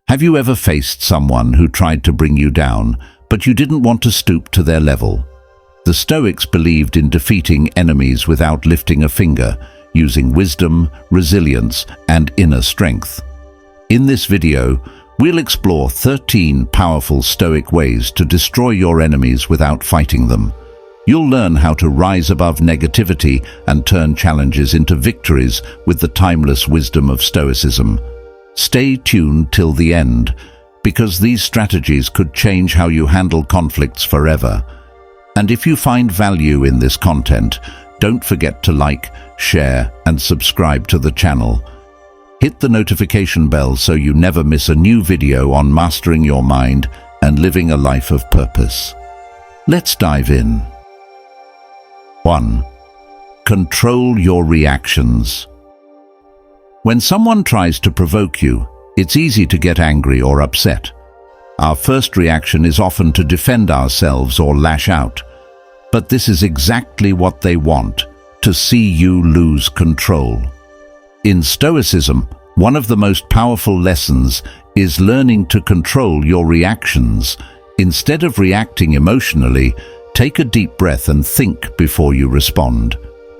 Have you ever faced someone who tried to bring you down, but you didn't want to stoop to their level? The Stoics believed in defeating enemies without lifting a finger, using wisdom, resilience, and inner strength. In this video, we'll explore 13 powerful Stoic ways to destroy your enemies without fighting them. You'll learn how to rise above negativity and turn challenges into victories with the timeless wisdom of Stoicism. Stay tuned till the end, because these strategies could change how you handle conflicts forever. And if you find value in this content, don't forget to like, share, and subscribe to the channel. Hit the notification bell so you never miss a new video on mastering your mind and living a life of purpose. Let's dive in. 1. Control your reactions. When someone tries to provoke you, it's easy to get angry or upset. Our first reaction is often to defend ourselves or lash out. But this is exactly what they want, to see you lose control. In Stoicism, one of the most powerful lessons is learning to control your reactions. Instead of reacting emotionally, take a deep breath and think before you respond.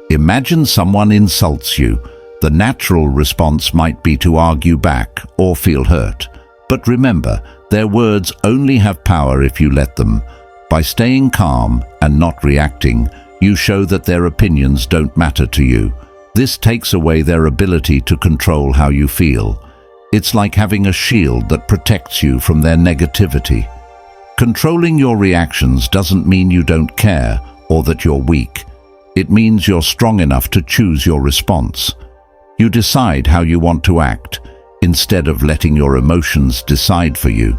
Imagine someone insults you. The natural response might be to argue back or feel hurt. But remember, their words only have power if you let them. By staying calm and not reacting, you show that their opinions don't matter to you. This takes away their ability to control how you feel. It's like having a shield that protects you from their negativity. Controlling your reactions doesn't mean you don't care or that you're weak. It means you're strong enough to choose your response. You decide how you want to act, instead of letting your emotions decide for you.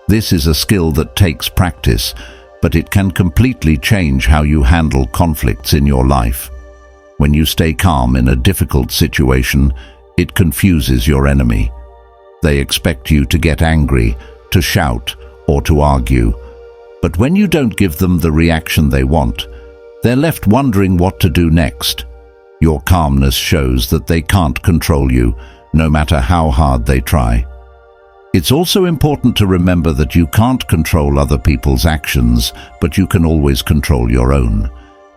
This is a skill that takes practice, but it can completely change how you handle conflicts in your life. When you stay calm in a difficult situation, it confuses your enemy. They expect you to get angry, to shout, or to argue. But when you don't give them the reaction they want, they're left wondering what to do next. Your calmness shows that they can't control you, no matter how hard they try. It's also important to remember that you can't control other people's actions, but you can always control your own.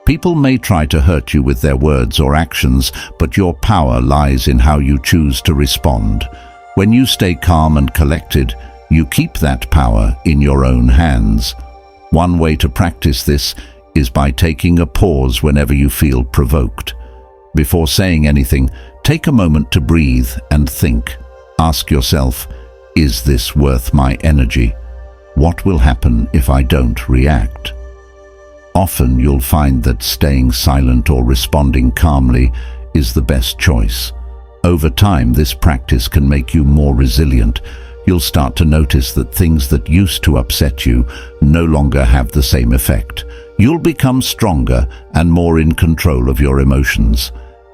People may try to hurt you with their words or actions, but your power lies in how you choose to respond. When you stay calm and collected, you keep that power in your own hands. One way to practice this is by taking a pause whenever you feel provoked. Before saying anything, take a moment to breathe and think. Ask yourself, is this worth my energy? What will happen if I don't react? Often you'll find that staying silent or responding calmly is the best choice. Over time, this practice can make you more resilient. You'll start to notice that things that used to upset you no longer have the same effect. You'll become stronger and more in control of your emotions.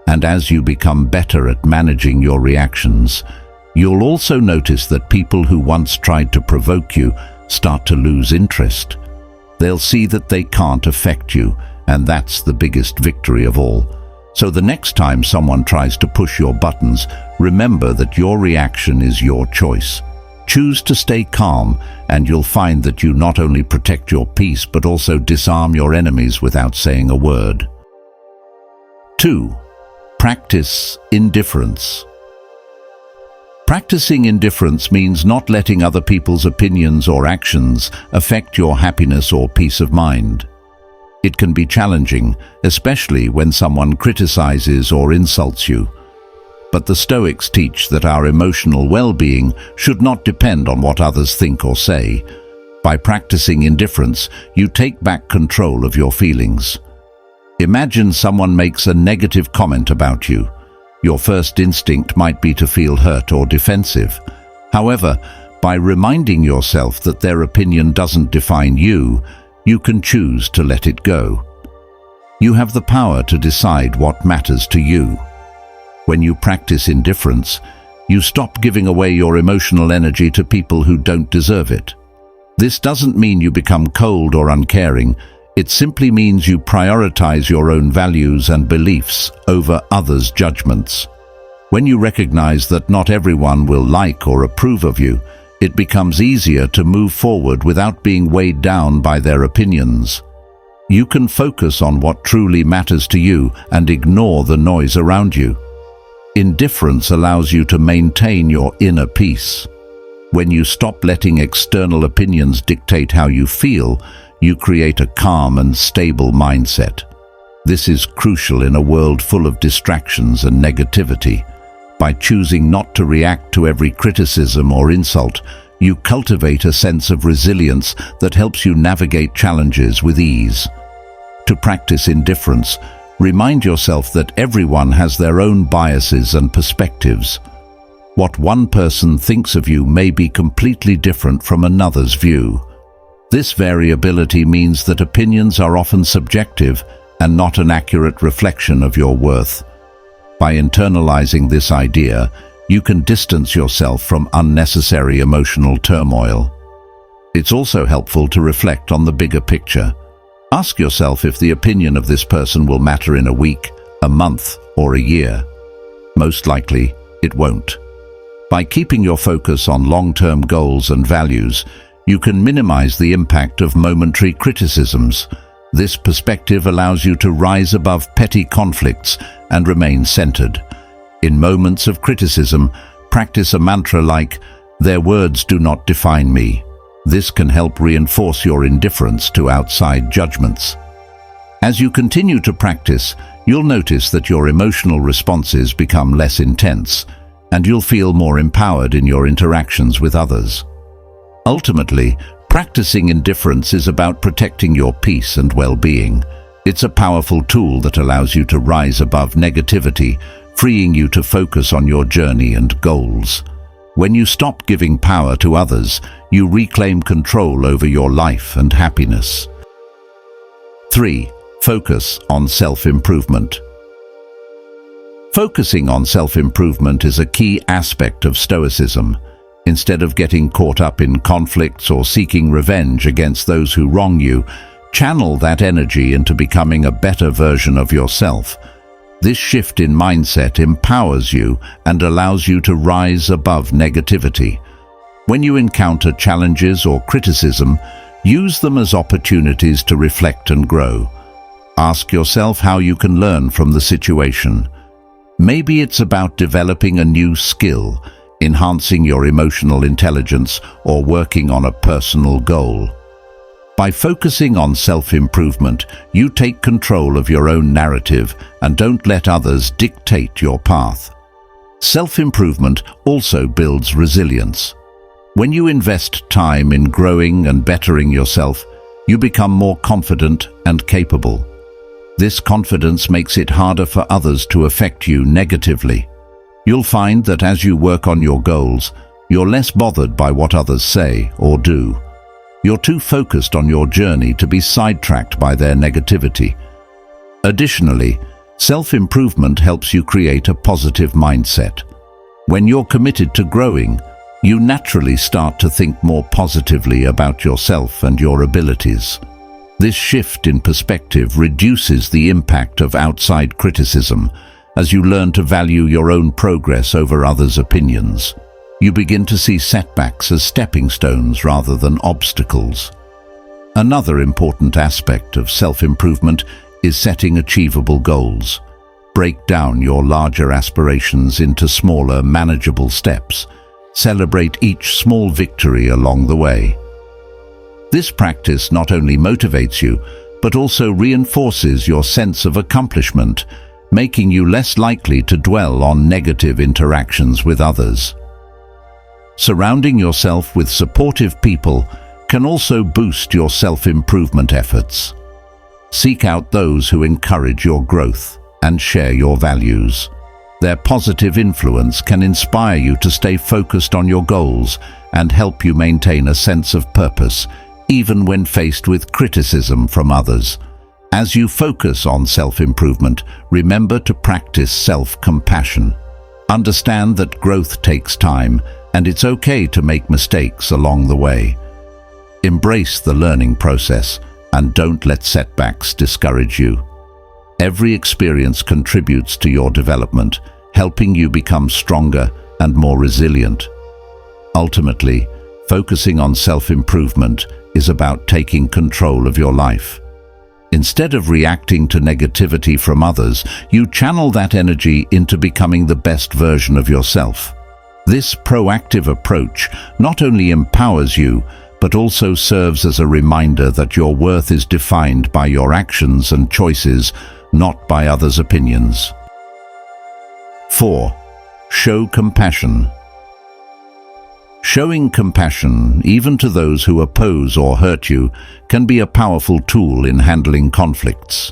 And as you become better at managing your reactions, you'll also notice that people who once tried to provoke you start to lose interest. They'll see that they can't affect you, and that's the biggest victory of all. So the next time someone tries to push your buttons, remember that your reaction is your choice. Choose to stay calm, and you'll find that you not only protect your peace but also disarm your enemies without saying a word. 2. Practice indifference. Practicing indifference means not letting other people's opinions or actions affect your happiness or peace of mind. It can be challenging, especially when someone criticizes or insults you. But the Stoics teach that our emotional well-being should not depend on what others think or say. By practicing indifference, you take back control of your feelings. Imagine someone makes a negative comment about you. Your first instinct might be to feel hurt or defensive. However, by reminding yourself that their opinion doesn't define you, you can choose to let it go. You have the power to decide what matters to you. When you practice indifference, you stop giving away your emotional energy to people who don't deserve it. This doesn't mean you become cold or uncaring. It simply means you prioritize your own values and beliefs over others' judgments. When you recognize that not everyone will like or approve of you, It becomes easier to move forward without being weighed down by their opinions. You can focus on what truly matters to you and ignore the noise around you. Indifference allows you to maintain your inner peace. When you stop letting external opinions dictate how you feel, you create a calm and stable mindset. This is crucial in a world full of distractions and negativity. By choosing not to react to every criticism or insult, you cultivate a sense of resilience that helps you navigate challenges with ease. To practice indifference, remind yourself that everyone has their own biases and perspectives. What one person thinks of you may be completely different from another's view. This variability means that opinions are often subjective and not an accurate reflection of your worth. By internalizing this idea, you can distance yourself from unnecessary emotional turmoil. It's also helpful to reflect on the bigger picture. Ask yourself if the opinion of this person will matter in a week, a month, or a year. Most likely, it won't. By keeping your focus on long-term goals and values, you can minimize the impact of momentary criticisms. This perspective allows you to rise above petty conflicts and remain centered. In moments of criticism, practice a mantra like, "Their words do not define me." This can help reinforce your indifference to outside judgments. As you continue to practice, you'll notice that your emotional responses become less intense, and you'll feel more empowered in your interactions with others. Ultimately, practicing indifference is about protecting your peace and well-being. It's a powerful tool that allows you to rise above negativity, freeing you to focus on your journey and goals. When you stop giving power to others, you reclaim control over your life and happiness. 3. Focus on self-improvement. Focusing on self-improvement is a key aspect of Stoicism. Instead of getting caught up in conflicts or seeking revenge against those who wrong you, channel that energy into becoming a better version of yourself. This shift in mindset empowers you and allows you to rise above negativity. When you encounter challenges or criticism, use them as opportunities to reflect and grow. Ask yourself how you can learn from the situation. Maybe it's about developing a new skill, enhancing your emotional intelligence, or working on a personal goal. By focusing on self-improvement, you take control of your own narrative and don't let others dictate your path. Self-improvement also builds resilience. When you invest time in growing and bettering yourself, you become more confident and capable. This confidence makes it harder for others to affect you negatively. You'll find that as you work on your goals, you're less bothered by what others say or do. You're too focused on your journey to be sidetracked by their negativity. Additionally, self-improvement helps you create a positive mindset. When you're committed to growing, you naturally start to think more positively about yourself and your abilities. This shift in perspective reduces the impact of outside criticism as you learn to value your own progress over others' opinions. You begin to see setbacks as stepping stones rather than obstacles. Another important aspect of self-improvement is setting achievable goals. Break down your larger aspirations into smaller, manageable steps. Celebrate each small victory along the way. This practice not only motivates you, but also reinforces your sense of accomplishment, making you less likely to dwell on negative interactions with others. Surrounding yourself with supportive people can also boost your self-improvement efforts. Seek out those who encourage your growth and share your values. Their positive influence can inspire you to stay focused on your goals and help you maintain a sense of purpose, even when faced with criticism from others. As you focus on self-improvement, remember to practice self-compassion. Understand that growth takes time, and it's okay to make mistakes along the way. Embrace the learning process and don't let setbacks discourage you. Every experience contributes to your development, helping you become stronger and more resilient. Ultimately, Focusing on self-improvement is about taking control of your life. Instead of reacting to negativity from others, you channel that energy into becoming the best version of yourself. This proactive approach not only empowers you, but also serves as a reminder that your worth is defined by your actions and choices, not by others' opinions. 4. Show compassion. Showing compassion, even to those who oppose or hurt you, can be a powerful tool in handling conflicts.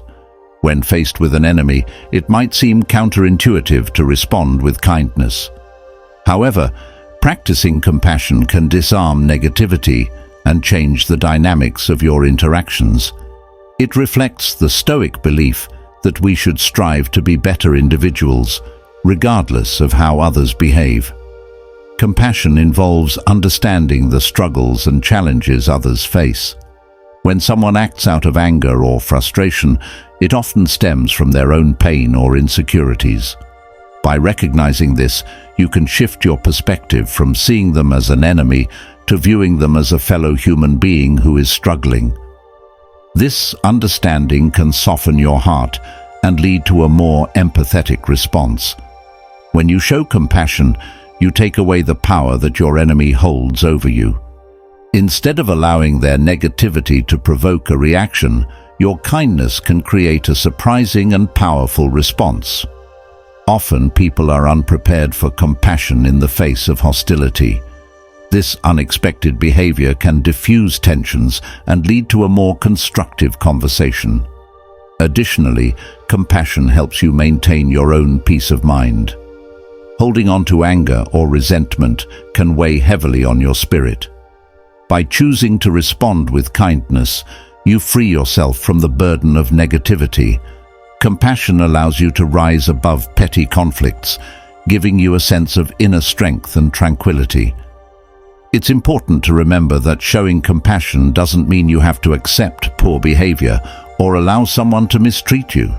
When faced with an enemy, it might seem counterintuitive to respond with kindness. However, practicing compassion can disarm negativity and change the dynamics of your interactions. It reflects the Stoic belief that we should strive to be better individuals, regardless of how others behave. Compassion involves understanding the struggles and challenges others face. When someone acts out of anger or frustration, it often stems from their own pain or insecurities. By recognizing this, you can shift your perspective from seeing them as an enemy to viewing them as a fellow human being who is struggling. This understanding can soften your heart and lead to a more empathetic response. When you show compassion, you take away the power that your enemy holds over you. Instead of allowing their negativity to provoke a reaction, your kindness can create a surprising and powerful response. Often people are unprepared for compassion in the face of hostility. This unexpected behavior can diffuse tensions and lead to a more constructive conversation. Additionally, compassion helps you maintain your own peace of mind. Holding on to anger or resentment can weigh heavily on your spirit. By choosing to respond with kindness, you free yourself from the burden of negativity. Compassion allows you to rise above petty conflicts, giving you a sense of inner strength and tranquility. It's important to remember that showing compassion doesn't mean you have to accept poor behavior or allow someone to mistreat you.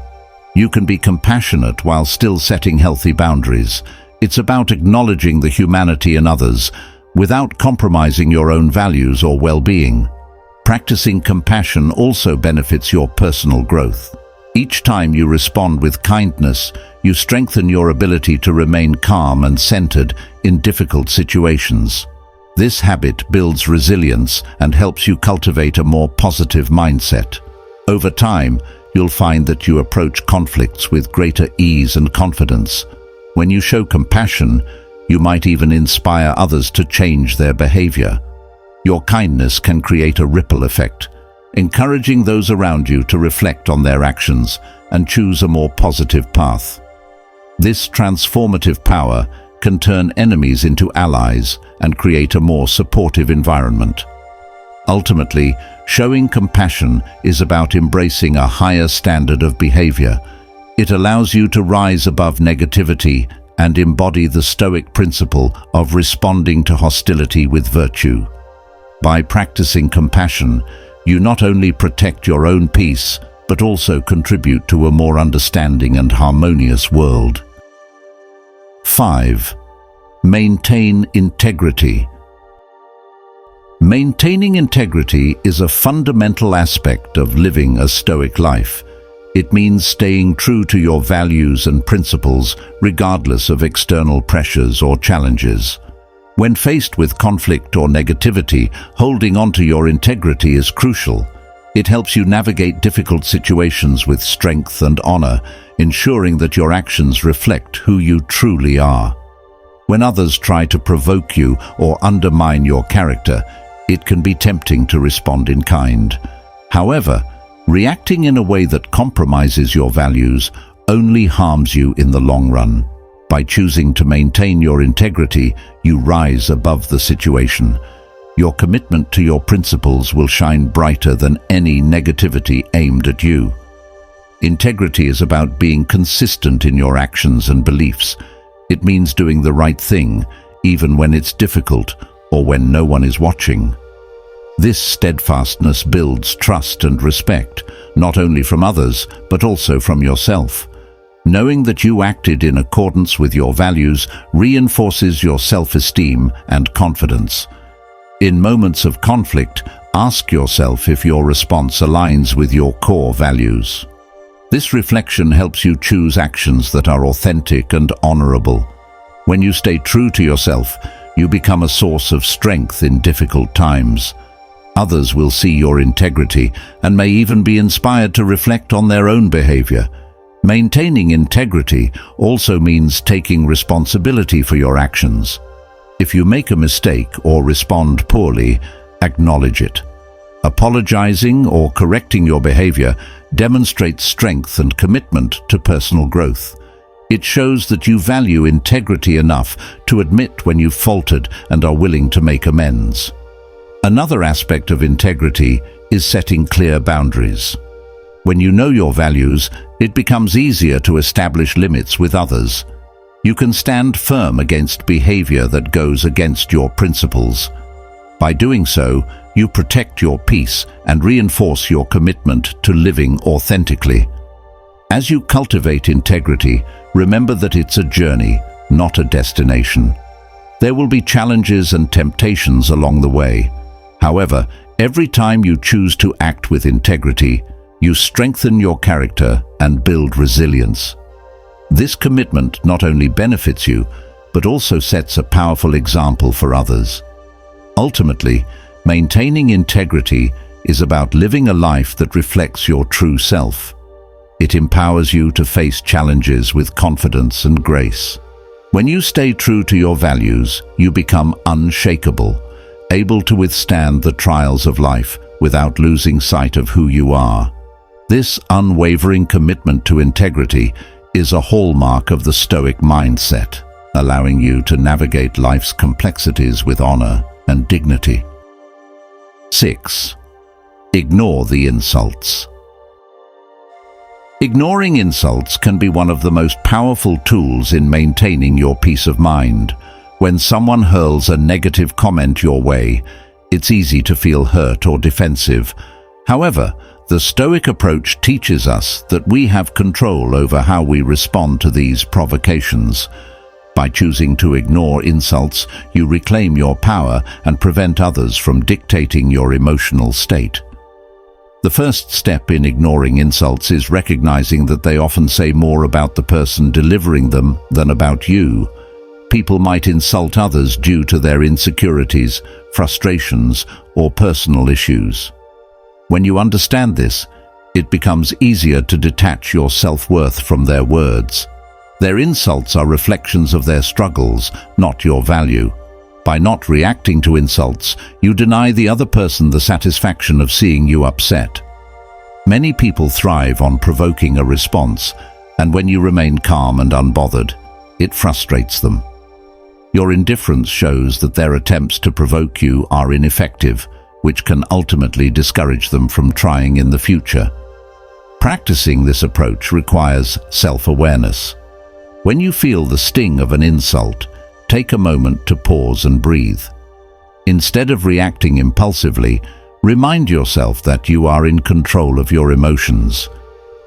You can be compassionate while still setting healthy boundaries. It's about acknowledging the humanity in others without compromising your own values or well-being. Practicing compassion also benefits your personal growth. Each time you respond with kindness, you strengthen your ability to remain calm and centered in difficult situations. This habit builds resilience and helps you cultivate a more positive mindset. Over time, you'll find that you approach conflicts with greater ease and confidence. When you show compassion, you might even inspire others to change their behavior. Your kindness can create a ripple effect, encouraging those around you to reflect on their actions and choose a more positive path. This transformative power can turn enemies into allies and create a more supportive environment. Ultimately, showing compassion is about embracing a higher standard of behavior. It allows you to rise above negativity and embody the Stoic principle of responding to hostility with virtue. By practicing compassion, you not only protect your own peace, but also contribute to a more understanding and harmonious world. 5. Maintain integrity. Maintaining integrity is a fundamental aspect of living a Stoic life. It means staying true to your values and principles regardless of external pressures or challenges. When faced with conflict or negativity, holding on to your integrity is crucial. It helps you navigate difficult situations with strength and honor, ensuring that your actions reflect who you truly are. When others try to provoke you or undermine your character, it can be tempting to respond in kind. However, reacting in a way that compromises your values only harms you in the long run. By choosing to maintain your integrity, you rise above the situation. Your commitment to your principles will shine brighter than any negativity aimed at you. Integrity is about being consistent in your actions and beliefs. It means doing the right thing, even when it's difficult or when no one is watching. This steadfastness builds trust and respect, not only from others, but also from yourself. Knowing that you acted in accordance with your values reinforces your self-esteem and confidence. In moments of conflict, ask yourself if your response aligns with your core values. This reflection helps you choose actions that are authentic and honorable. When you stay true to yourself, you become a source of strength in difficult times. Others will see your integrity and may even be inspired to reflect on their own behavior. Maintaining integrity also means taking responsibility for your actions. If you make a mistake or respond poorly, acknowledge it. Apologizing or correcting your behavior demonstrates strength and commitment to personal growth. It shows that you value integrity enough to admit when you've faltered and are willing to make amends. Another aspect of integrity is setting clear boundaries. When you know your values, it becomes easier to establish limits with others. You can stand firm against behavior that goes against your principles. By doing so, you protect your peace and reinforce your commitment to living authentically. As you cultivate integrity, remember that it's a journey, not a destination. There will be challenges and temptations along the way. However, every time you choose to act with integrity, you strengthen your character and build resilience. This commitment not only benefits you, but also sets a powerful example for others. Ultimately, maintaining integrity is about living a life that reflects your true self. It empowers you to face challenges with confidence and grace. When you stay true to your values, you become unshakable, able to withstand the trials of life without losing sight of who you are. This unwavering commitment to integrity is a hallmark of the Stoic mindset, allowing you to navigate life's complexities with honor and dignity. 6. Ignore the insults. Ignoring insults can be one of the most powerful tools in maintaining your peace of mind. When someone hurls a negative comment your way, it's easy to feel hurt or defensive. However, the Stoic approach teaches us that we have control over how we respond to these provocations. By choosing to ignore insults, you reclaim your power and prevent others from dictating your emotional state. The first step in ignoring insults is recognizing that they often say more about the person delivering them than about you. People might insult others due to their insecurities, frustrations, or personal issues. When you understand this, it becomes easier to detach your self-worth from their words. Their insults are reflections of their struggles, not your value. By not reacting to insults, you deny the other person the satisfaction of seeing you upset. Many people thrive on provoking a response, and when you remain calm and unbothered, it frustrates them. Your indifference shows that their attempts to provoke you are ineffective, which can ultimately discourage them from trying in the future. Practicing this approach requires self-awareness. When you feel the sting of an insult, take a moment to pause and breathe. Instead of reacting impulsively, remind yourself that you are in control of your emotions.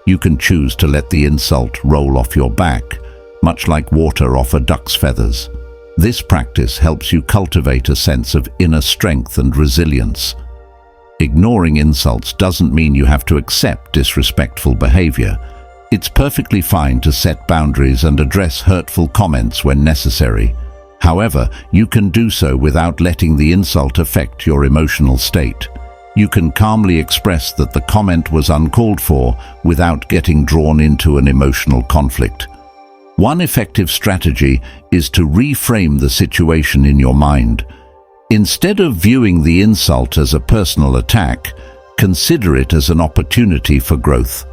You can choose to let the insult roll off your back, much like water off a duck's feathers. This practice helps you cultivate a sense of inner strength and resilience. Ignoring insults doesn't mean you have to accept disrespectful behavior. It's perfectly fine to set boundaries and address hurtful comments when necessary. However, you can do so without letting the insult affect your emotional state. You can calmly express that the comment was uncalled for without getting drawn into an emotional conflict. One effective strategy is to reframe the situation in your mind. Instead of viewing the insult as a personal attack, consider it as an opportunity for growth.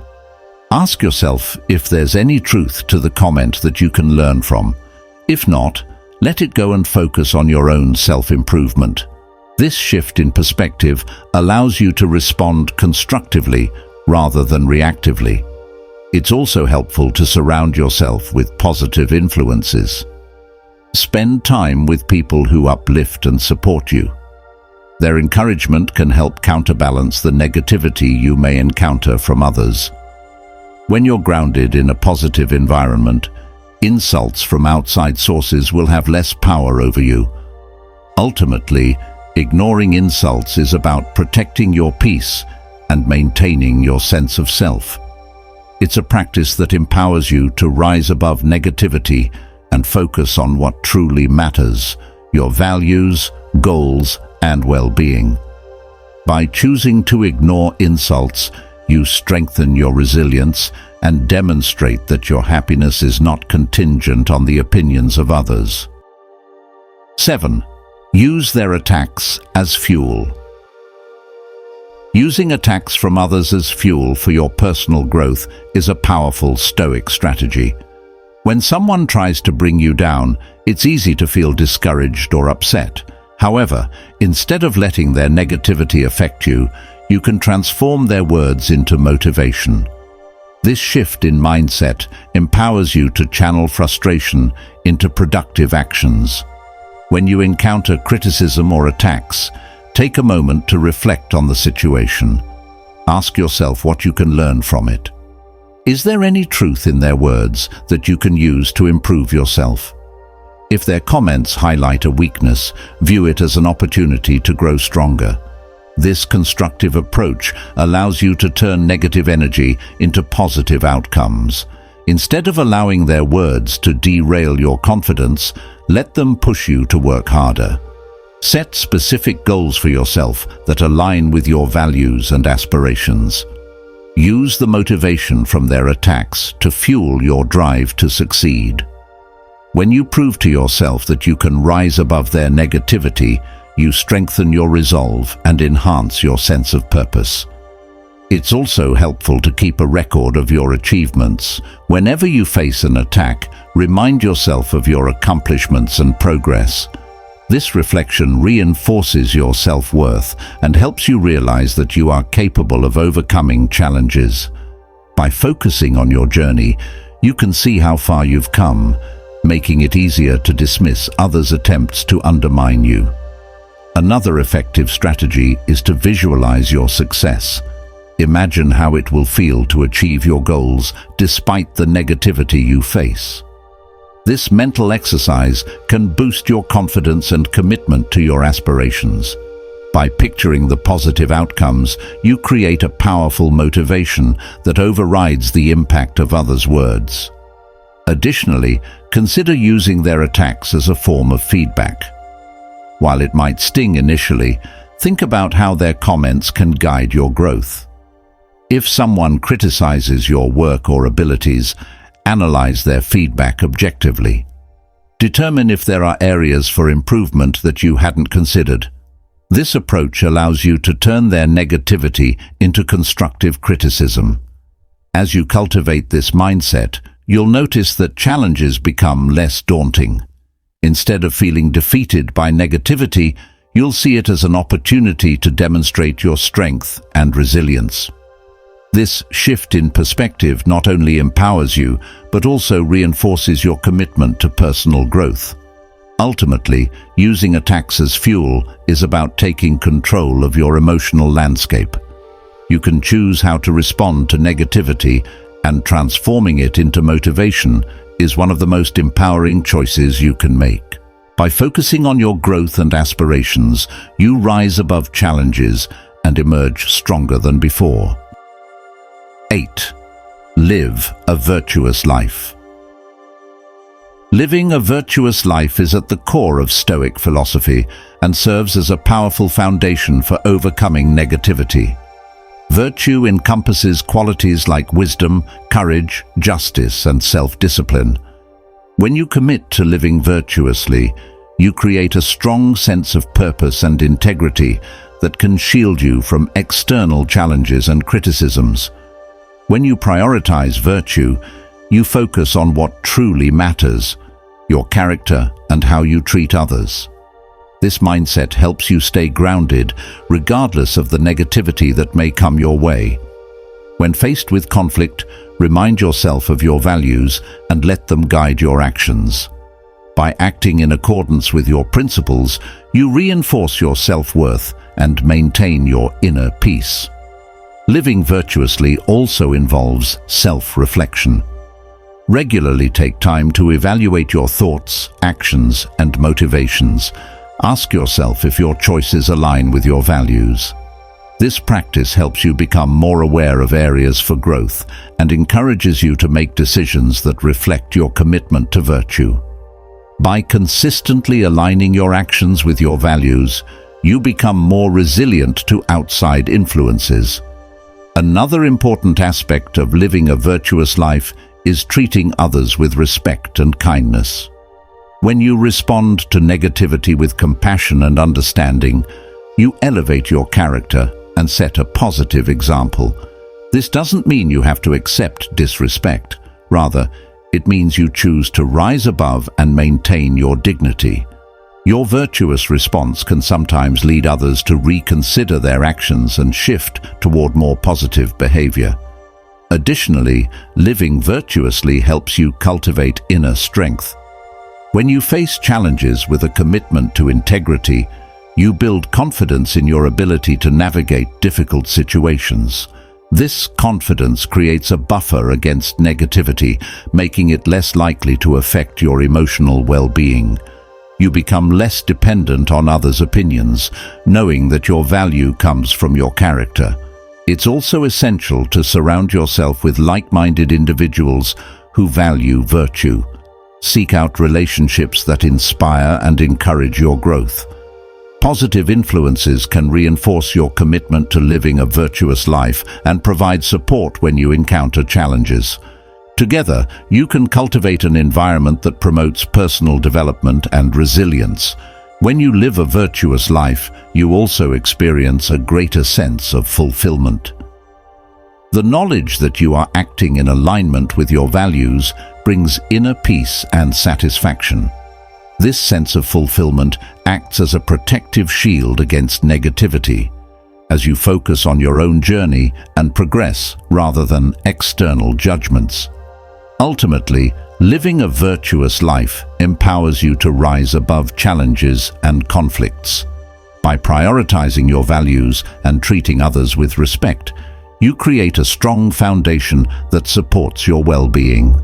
Ask yourself if there's any truth to the comment that you can learn from. If not, let it go and focus on your own self-improvement. This shift in perspective allows you to respond constructively rather than reactively. It's also helpful to surround yourself with positive influences. Spend time with people who uplift and support you. Their encouragement can help counterbalance the negativity you may encounter from others. When you're grounded in a positive environment, insults from outside sources will have less power over you. Ultimately, Ignoring insults is about protecting your peace and maintaining your sense of self. It's a practice that empowers you to rise above negativity and focus on what truly matters, your values, goals, and well-being. By choosing to ignore insults, you strengthen your resilience and demonstrate that your happiness is not contingent on the opinions of others. 7. Use their attacks as fuel. Using attacks from others as fuel for your personal growth is a powerful Stoic strategy. When someone tries to bring you down, it's easy to feel discouraged or upset. However, instead of letting their negativity affect you, you can transform their words into motivation. This shift in mindset empowers you to channel frustration into productive actions. When you encounter criticism or attacks, take a moment to reflect on the situation. Ask yourself what you can learn from it. Is there any truth in their words that you can use to improve yourself? If their comments highlight a weakness, view it as an opportunity to grow stronger. This constructive approach allows you to turn negative energy into positive outcomes. Instead of allowing their words to derail your confidence, let them push you to work harder. Set specific goals for yourself that align with your values and aspirations. Use the motivation from their attacks to fuel your drive to succeed. When you prove to yourself that you can rise above their negativity, you strengthen your resolve and enhance your sense of purpose. It's also helpful to keep a record of your achievements. Whenever you face an attack, remind yourself of your accomplishments and progress. This reflection reinforces your self-worth and helps you realize that you are capable of overcoming challenges. By focusing on your journey, you can see how far you've come, making it easier to dismiss others' attempts to undermine you. Another effective strategy is to visualize your success. Imagine how it will feel to achieve your goals despite the negativity you face. This mental exercise can boost your confidence and commitment to your aspirations. By picturing the positive outcomes, you create a powerful motivation that overrides the impact of others' words. Additionally, consider using their attacks as a form of feedback. While it might sting initially, think about how their comments can guide your growth. If someone criticizes your work or abilities, analyze their feedback objectively. Determine if there are areas for improvement that you hadn't considered. This approach allows you to turn their negativity into constructive criticism. As you cultivate this mindset, you'll notice that challenges become less daunting. Instead of feeling defeated by negativity, you'll see it as an opportunity to demonstrate your strength and resilience. This shift in perspective not only empowers you, but also reinforces your commitment to personal growth. Ultimately, using attacks as fuel is about taking control of your emotional landscape. You can choose how to respond to negativity, and transforming it into motivation is one of the most empowering choices you can make. By focusing on your growth and aspirations, you rise above challenges and emerge stronger than before. 8. Live a virtuous life. Living a virtuous life is at the core of Stoic philosophy and serves as a powerful foundation for overcoming negativity. Virtue encompasses qualities like wisdom, courage, justice, and self-discipline. When you commit to living virtuously, you create a strong sense of purpose and integrity that can shield you from external challenges and criticisms. When you prioritize virtue, you focus on what truly matters, your character and how you treat others. This mindset helps you stay grounded regardless of the negativity that may come your way. When faced with conflict, remind yourself of your values and let them guide your actions. By acting in accordance with your principles, you reinforce your self-worth and maintain your inner peace. Living virtuously also involves self-reflection. Regularly take time to evaluate your thoughts, actions, and motivations. Ask yourself if your choices align with your values. This practice helps you become more aware of areas for growth and encourages you to make decisions that reflect your commitment to virtue. By consistently aligning your actions with your values, you become more resilient to outside influences. Another important aspect of living a virtuous life is treating others with respect and kindness. When you respond to negativity with compassion and understanding, you elevate your character and set a positive example. This doesn't mean you have to accept disrespect. Rather, it means you choose to rise above and maintain your dignity. Your virtuous response can sometimes lead others to reconsider their actions and shift toward more positive behavior. Additionally, living virtuously helps you cultivate inner strength. When you face challenges with a commitment to integrity, you build confidence in your ability to navigate difficult situations. This confidence creates a buffer against negativity, making it less likely to affect your emotional well-being. You become less dependent on others' opinions, knowing that your value comes from your character. It's also essential to surround yourself with like-minded individuals who value virtue. Seek out relationships that inspire and encourage your growth. Positive influences can reinforce your commitment to living a virtuous life and provide support when you encounter challenges. Together, you can cultivate an environment that promotes personal development and resilience. When you live a virtuous life, you also experience a greater sense of fulfillment. The knowledge that you are acting in alignment with your values brings inner peace and satisfaction. This sense of fulfillment acts as a protective shield against negativity, as you focus on your own journey and progress rather than external judgments. Ultimately, living a virtuous life empowers you to rise above challenges and conflicts. By prioritizing your values and treating others with respect, you create a strong foundation that supports your well-being.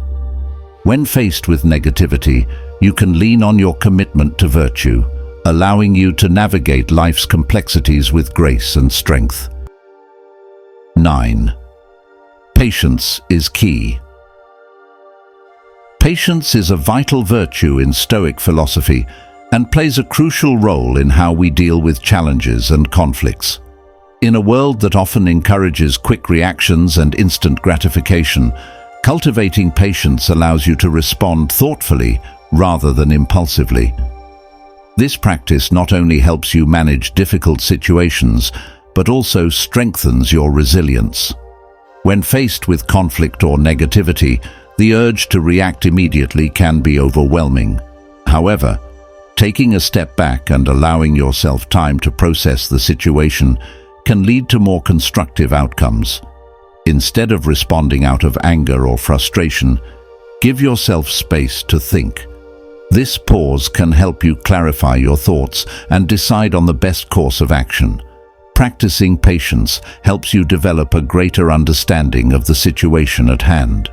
When faced with negativity, you can lean on your commitment to virtue, allowing you to navigate life's complexities with grace and strength. 9. Patience is key. Patience is a vital virtue in Stoic philosophy and plays a crucial role in how we deal with challenges and conflicts. In a world that often encourages quick reactions and instant gratification, cultivating patience allows you to respond thoughtfully rather than impulsively. This practice not only helps you manage difficult situations, but also strengthens your resilience. When faced with conflict or negativity, the urge to react immediately can be overwhelming. However, taking a step back and allowing yourself time to process the situation can lead to more constructive outcomes. Instead of responding out of anger or frustration, give yourself space to think. This pause can help you clarify your thoughts and decide on the best course of action. Practicing patience helps you develop a greater understanding of the situation at hand.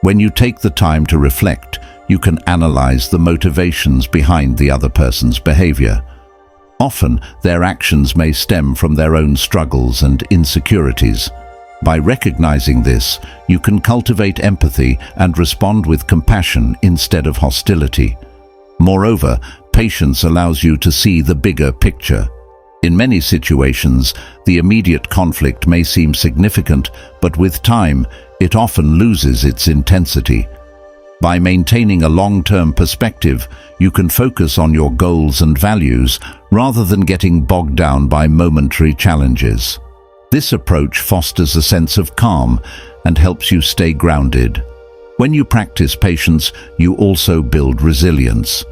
When you take the time to reflect, you can analyze the motivations behind the other person's behavior. Often, their actions may stem from their own struggles and insecurities. By recognizing this, you can cultivate empathy and respond with compassion instead of hostility. Moreover, patience allows you to see the bigger picture. In many situations, the immediate conflict may seem significant, but with time, it often loses its intensity. By maintaining a long-term perspective, you can focus on your goals and values rather than getting bogged down by momentary challenges. This approach fosters a sense of calm and helps you stay grounded. When you practice patience, you also build resilience.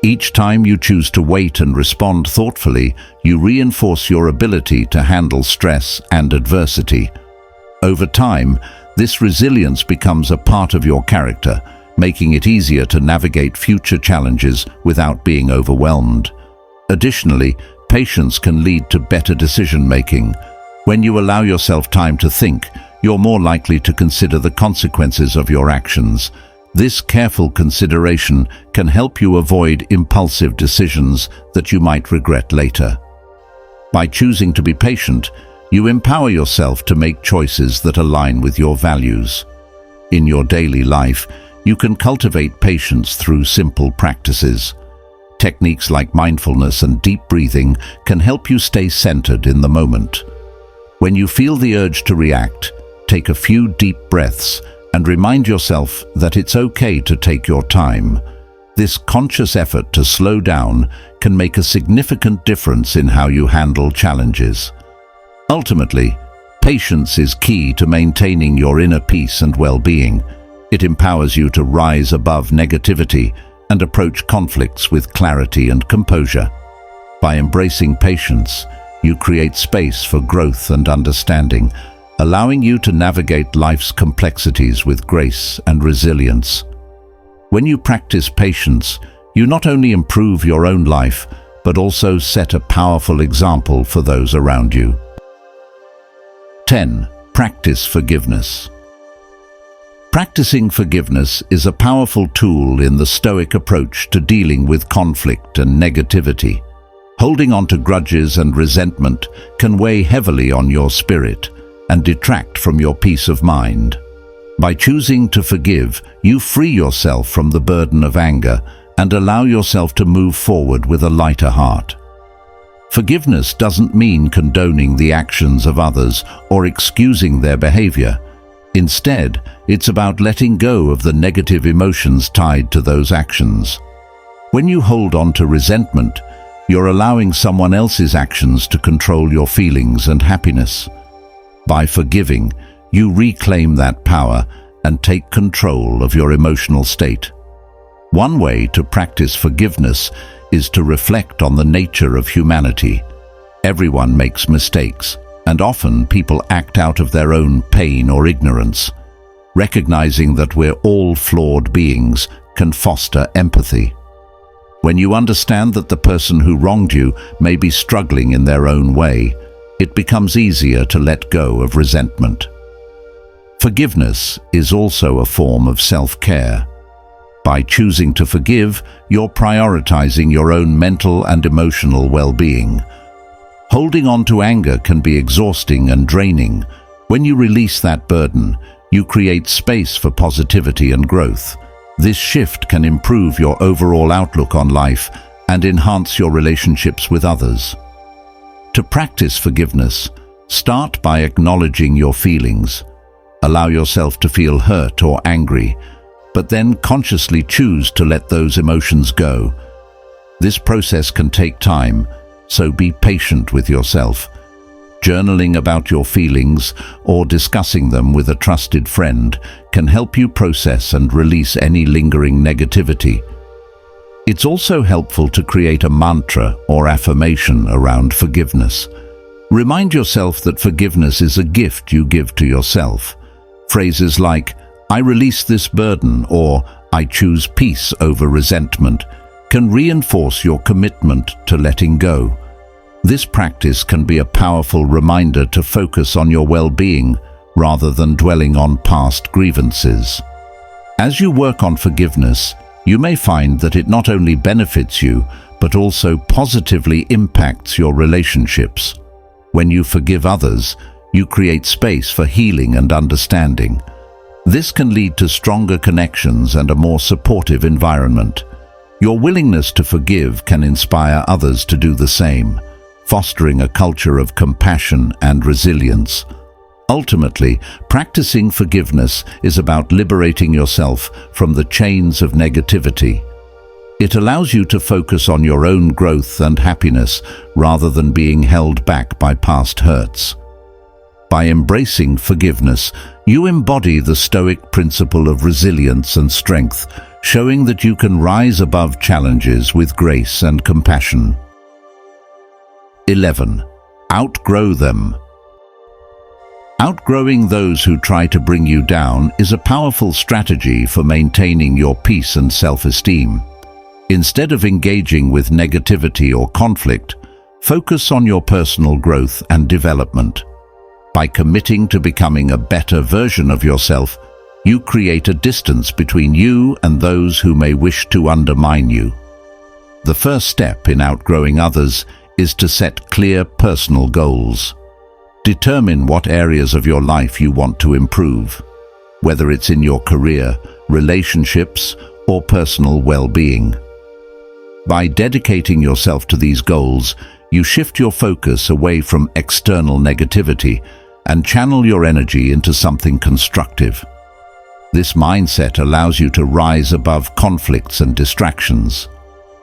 Each time you choose to wait and respond thoughtfully, you reinforce your ability to handle stress and adversity. Over time, this resilience becomes a part of your character, making it easier to navigate future challenges without being overwhelmed. Additionally, patience can lead to better decision-making. When you allow yourself time to think, you're more likely to consider the consequences of your actions. This careful consideration can help you avoid impulsive decisions that you might regret later. By choosing to be patient, you empower yourself to make choices that align with your values. In your daily life, you can cultivate patience through simple practices. Techniques like mindfulness and deep breathing can help you stay centered in the moment. When you feel the urge to react, take a few deep breaths and remind yourself that it's okay to take your time. This conscious effort to slow down can make a significant difference in how you handle challenges. Ultimately, patience is key to maintaining your inner peace and well-being. It empowers you to rise above negativity and approach conflicts with clarity and composure. By embracing patience, you create space for growth and understanding, allowing you to navigate life's complexities with grace and resilience. When you practice patience, you not only improve your own life, but also set a powerful example for those around you. 10. Practice forgiveness. Practicing forgiveness is a powerful tool in the Stoic approach to dealing with conflict and negativity. Holding on to grudges and resentment can weigh heavily on your spirit and detract from your peace of mind. By choosing to forgive, you free yourself from the burden of anger and allow yourself to move forward with a lighter heart. Forgiveness doesn't mean condoning the actions of others or excusing their behavior. Instead, it's about letting go of the negative emotions tied to those actions. When you hold on to resentment, you're allowing someone else's actions to control your feelings and happiness. By forgiving, you reclaim that power and take control of your emotional state. One way to practice forgiveness is to reflect on the nature of humanity. Everyone makes mistakes, and often people act out of their own pain or ignorance. Recognizing that we're all flawed beings can foster empathy. When you understand that the person who wronged you may be struggling in their own way, it becomes easier to let go of resentment. Forgiveness is also a form of self-care. By choosing to forgive, you're prioritizing your own mental and emotional well-being. Holding on to anger can be exhausting and draining. When you release that burden, you create space for positivity and growth. This shift can improve your overall outlook on life and enhance your relationships with others. To practice forgiveness, start by acknowledging your feelings. Allow yourself to feel hurt or angry, but then consciously choose to let those emotions go. This process can take time, so be patient with yourself. Journaling about your feelings or discussing them with a trusted friend can help you process and release any lingering negativity. It's also helpful to create a mantra or affirmation around forgiveness. Remind yourself that forgiveness is a gift you give to yourself. Phrases like, "I release this burden," or "I choose peace over resentment," can reinforce your commitment to letting go. This practice can be a powerful reminder to focus on your well-being rather than dwelling on past grievances. As you work on forgiveness, you may find that it not only benefits you, but also positively impacts your relationships. When you forgive others, you create space for healing and understanding. This can lead to stronger connections and a more supportive environment. Your willingness to forgive can inspire others to do the same, fostering a culture of compassion and resilience. Ultimately, practicing forgiveness is about liberating yourself from the chains of negativity. It allows you to focus on your own growth and happiness rather than being held back by past hurts. By embracing forgiveness, you embody the Stoic principle of resilience and strength, showing that you can rise above challenges with grace and compassion. 11. Outgrow them. Outgrowing those who try to bring you down is a powerful strategy for maintaining your peace and self-esteem. Instead of engaging with negativity or conflict, focus on your personal growth and development. By committing to becoming a better version of yourself, You create a distance between you and those who may wish to undermine you. The first step in outgrowing others is to set clear personal goals. Determine what areas of your life you want to improve, whether it's in your career, relationships, or personal well-being. By dedicating yourself to these goals, you shift your focus away from external negativity and channel your energy into something constructive. This mindset allows you to rise above conflicts and distractions.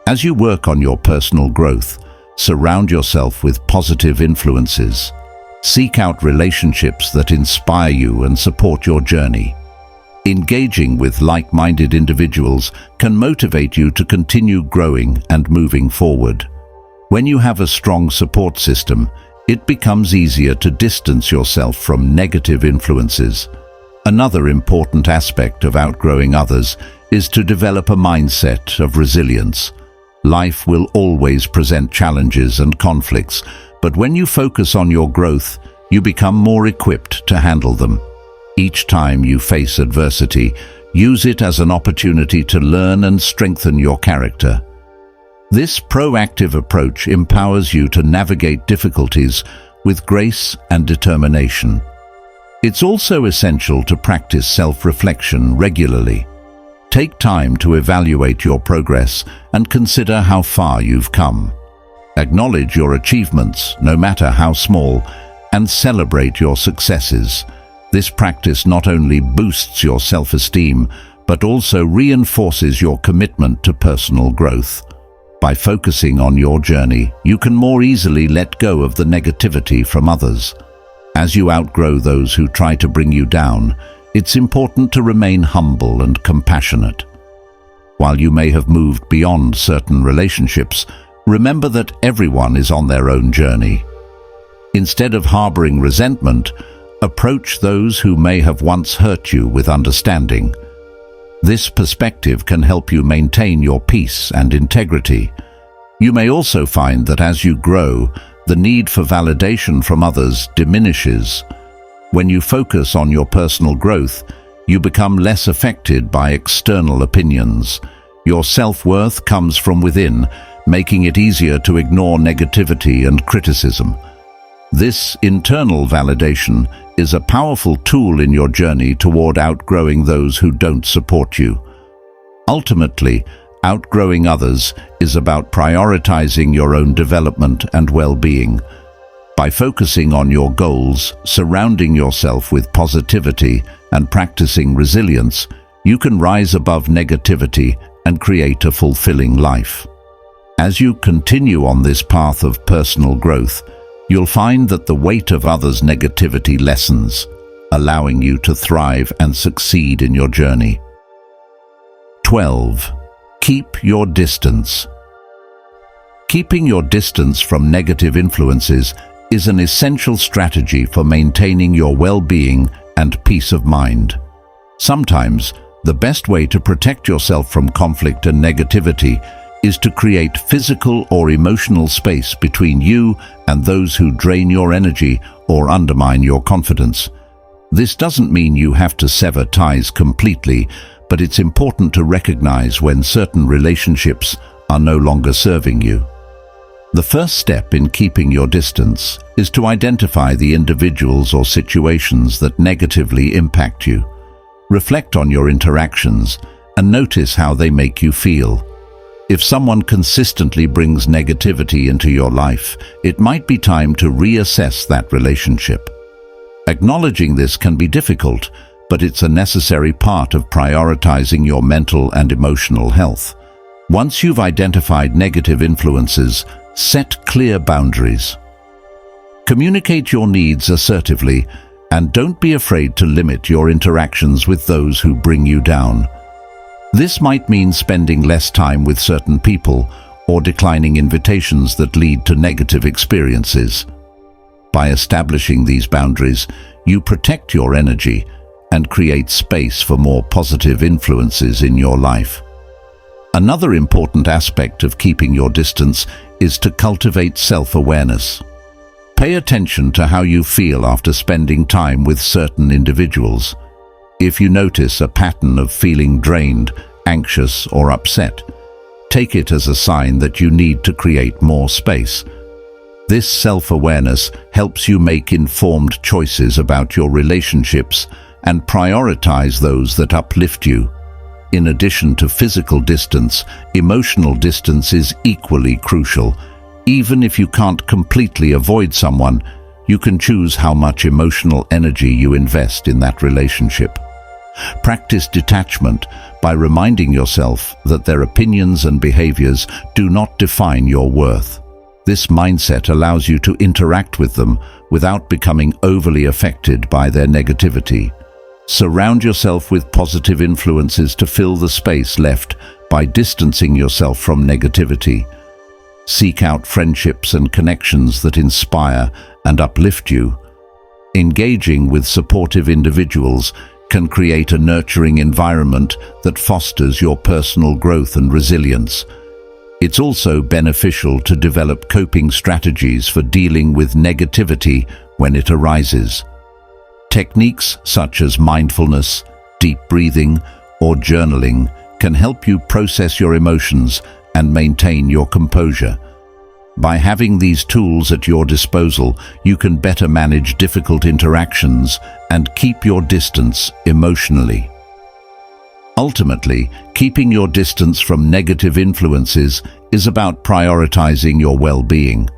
As you work on your personal growth, surround yourself with positive influences. Seek out relationships that inspire you and support your journey. Engaging with like-minded individuals can motivate you to continue growing and moving forward. When you have a strong support system, it becomes easier to distance yourself from negative influences. Another important aspect of outgrowing others is to develop a mindset of resilience. Life will always present challenges and conflicts, but when you focus on your growth, you become more equipped to handle them. Each time you face adversity, use it as an opportunity to learn and strengthen your character. This proactive approach empowers you to navigate difficulties with grace and determination. It's also essential to practice self-reflection regularly. Take time to evaluate your progress and consider how far you've come. Acknowledge your achievements, no matter how small, and celebrate your successes. This practice not only boosts your self-esteem, but also reinforces your commitment to personal growth. By focusing on your journey, you can more easily let go of the negativity from others. As you outgrow those who try to bring you down, it's important to remain humble and compassionate. While you may have moved beyond certain relationships, remember that everyone is on their own journey. Instead of harboring resentment, approach those who may have once hurt you with understanding. This perspective can help you maintain your peace and integrity. You may also find that as you grow, the need for validation from others diminishes. When you focus on your personal growth, you become less affected by external opinions. Your self-worth comes from within, making it easier to ignore negativity and criticism. This internal validation is a powerful tool in your journey toward outgrowing those who don't support you. Ultimately, outgrowing others is about prioritizing your own development and well-being. By focusing on your goals, surrounding yourself with positivity, and practicing resilience, you can rise above negativity and create a fulfilling life. As you continue on this path of personal growth, you'll find that the weight of others' negativity lessens, allowing you to thrive and succeed in your journey. 12. Keep your distance. Keeping your distance from negative influences is an essential strategy for maintaining your well-being and peace of mind. Sometimes, the best way to protect yourself from conflict and negativity is to create physical or emotional space between you and those who drain your energy or undermine your confidence. This doesn't mean you have to sever ties completely, but it's important to recognize when certain relationships are no longer serving you. The first step in keeping your distance is to identify the individuals or situations that negatively impact you. Reflect on your interactions and notice how they make you feel. If someone consistently brings negativity into your life, it might be time to reassess that relationship. Acknowledging this can be difficult, but it's a necessary part of prioritizing your mental and emotional health. Once you've identified negative influences, set clear boundaries. Communicate your needs assertively, and don't be afraid to limit your interactions with those who bring you down. This might mean spending less time with certain people or declining invitations that lead to negative experiences. By establishing these boundaries, you protect your energy and create space for more positive influences in your life. Another important aspect of keeping your distance is to cultivate self-awareness. Pay attention to how you feel after spending time with certain individuals. If you notice a pattern of feeling drained, anxious, or upset, take it as a sign that you need to create more space. This self-awareness helps you make informed choices about your relationships and prioritize those that uplift you. In addition to physical distance, emotional distance is equally crucial. Even if you can't completely avoid someone, you can choose how much emotional energy you invest in that relationship. Practice detachment by reminding yourself that their opinions and behaviors do not define your worth. This mindset allows you to interact with them without becoming overly affected by their negativity. Surround yourself with positive influences to fill the space left by distancing yourself from negativity. Seek out friendships and connections that inspire and uplift you. Engaging with supportive individuals can create a nurturing environment that fosters your personal growth and resilience. It's also beneficial to develop coping strategies for dealing with negativity when it arises. Techniques such as mindfulness, deep breathing, or journaling can help you process your emotions and maintain your composure. By having these tools at your disposal, you can better manage difficult interactions and keep your distance emotionally. Ultimately, keeping your distance from negative influences is about prioritizing your well-being.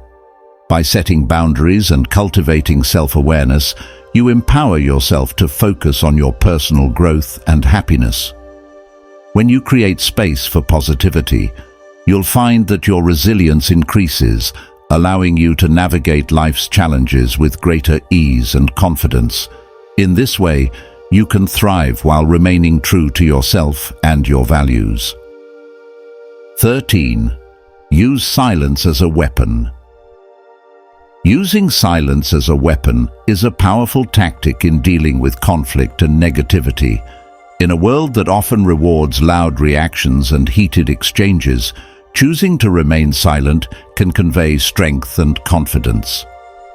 By setting boundaries and cultivating self-awareness, you empower yourself to focus on your personal growth and happiness. When you create space for positivity, you'll find that your resilience increases, allowing you to navigate life's challenges with greater ease and confidence. In this way, you can thrive while remaining true to yourself and your values. 13. Use silence as a weapon. Using silence as a weapon is a powerful tactic in dealing with conflict and negativity. In a world that often rewards loud reactions and heated exchanges, choosing to remain silent can convey strength and confidence.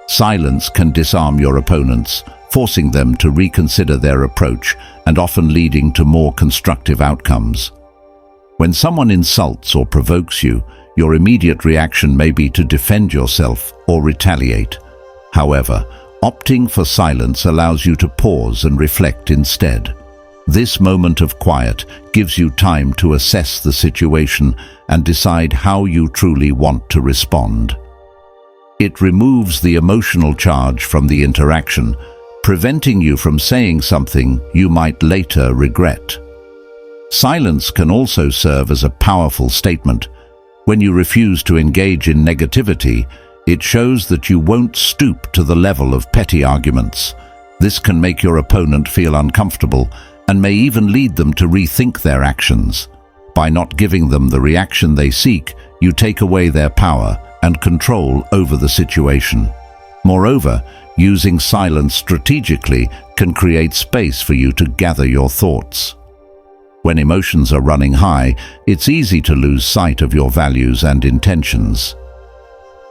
Silence can disarm your opponents, forcing them to reconsider their approach and often leading to more constructive outcomes. When someone insults or provokes you, your immediate reaction may be to defend yourself or retaliate. However, opting for silence allows you to pause and reflect instead. This moment of quiet gives you time to assess the situation and decide how you truly want to respond. It removes the emotional charge from the interaction, preventing you from saying something you might later regret. Silence can also serve as a powerful statement. When you refuse to engage in negativity, it shows that you won't stoop to the level of petty arguments. This can make your opponent feel uncomfortable and may even lead them to rethink their actions. By not giving them the reaction they seek, you take away their power and control over the situation. Moreover, using silence strategically can create space for you to gather your thoughts. When emotions are running high, it's easy to lose sight of your values and intentions.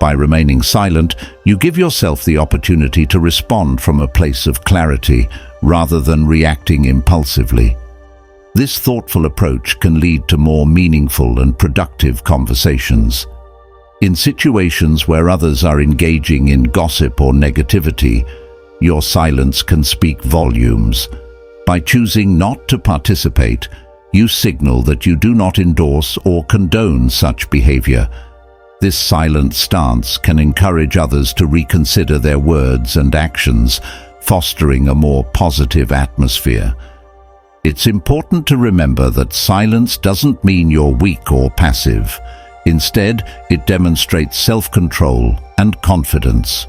By remaining silent, you give yourself the opportunity to respond from a place of clarity rather than reacting impulsively. This thoughtful approach can lead to more meaningful and productive conversations. In situations where others are engaging in gossip or negativity, your silence can speak volumes. By choosing not to participate, you signal that you do not endorse or condone such behavior. This silent stance can encourage others to reconsider their words and actions, fostering a more positive atmosphere. It's important to remember that silence doesn't mean you're weak or passive. Instead, it demonstrates self-control and confidence.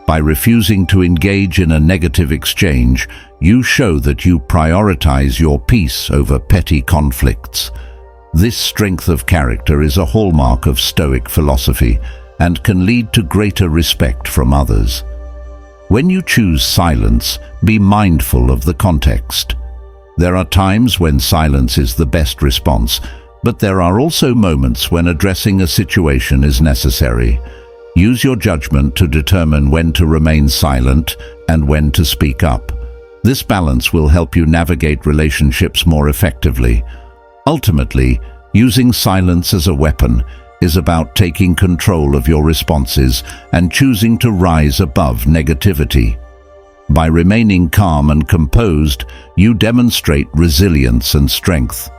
By refusing to engage in a negative exchange, you show that you prioritize your peace over petty conflicts. This strength of character is a hallmark of Stoic philosophy and can lead to greater respect from others. When you choose silence, be mindful of the context. There are times when silence is the best response, but there are also moments when addressing a situation is necessary. Use your judgment to determine when to remain silent and when to speak up. This balance will help you navigate relationships more effectively. Ultimately, using silence as a weapon is about taking control of your responses and choosing to rise above negativity. By remaining calm and composed, you demonstrate resilience and strength.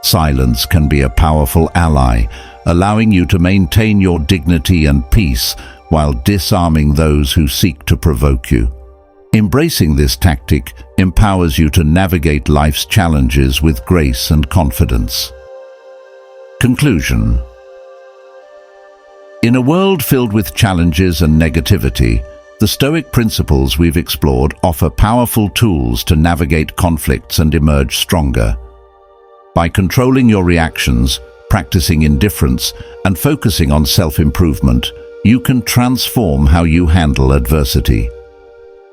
Silence can be a powerful ally, allowing you to maintain your dignity and peace while disarming those who seek to provoke you. Embracing this tactic empowers you to navigate life's challenges with grace and confidence. Conclusion. In a world filled with challenges and negativity, the Stoic principles we've explored offer powerful tools to navigate conflicts and emerge stronger. By controlling your reactions, practicing indifference, and focusing on self-improvement, you can transform how you handle adversity.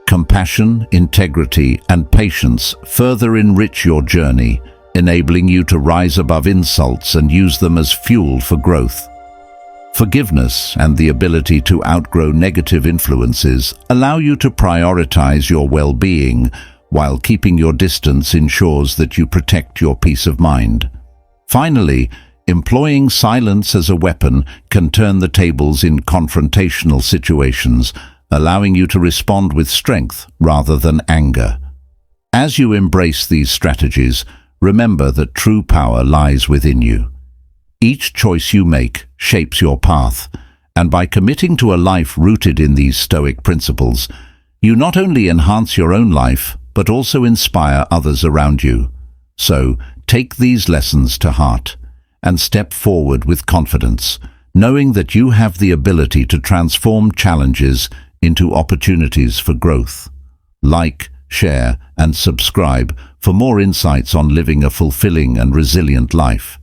Compassion, integrity, and patience further enrich your journey, enabling you to rise above insults and use them as fuel for growth. Forgiveness and the ability to outgrow negative influences allow you to prioritize your well-being, while keeping your distance ensures that you protect your peace of mind. Finally, employing silence as a weapon can turn the tables in confrontational situations, allowing you to respond with strength rather than anger. As you embrace these strategies, remember that true power lies within you. Each choice you make shapes your path, and by committing to a life rooted in these Stoic principles, you not only enhance your own life, but also inspire others around you. So, take these lessons to heart and step forward with confidence, knowing that you have the ability to transform challenges into opportunities for growth. Like, share, and subscribe for more insights on living a fulfilling and resilient life.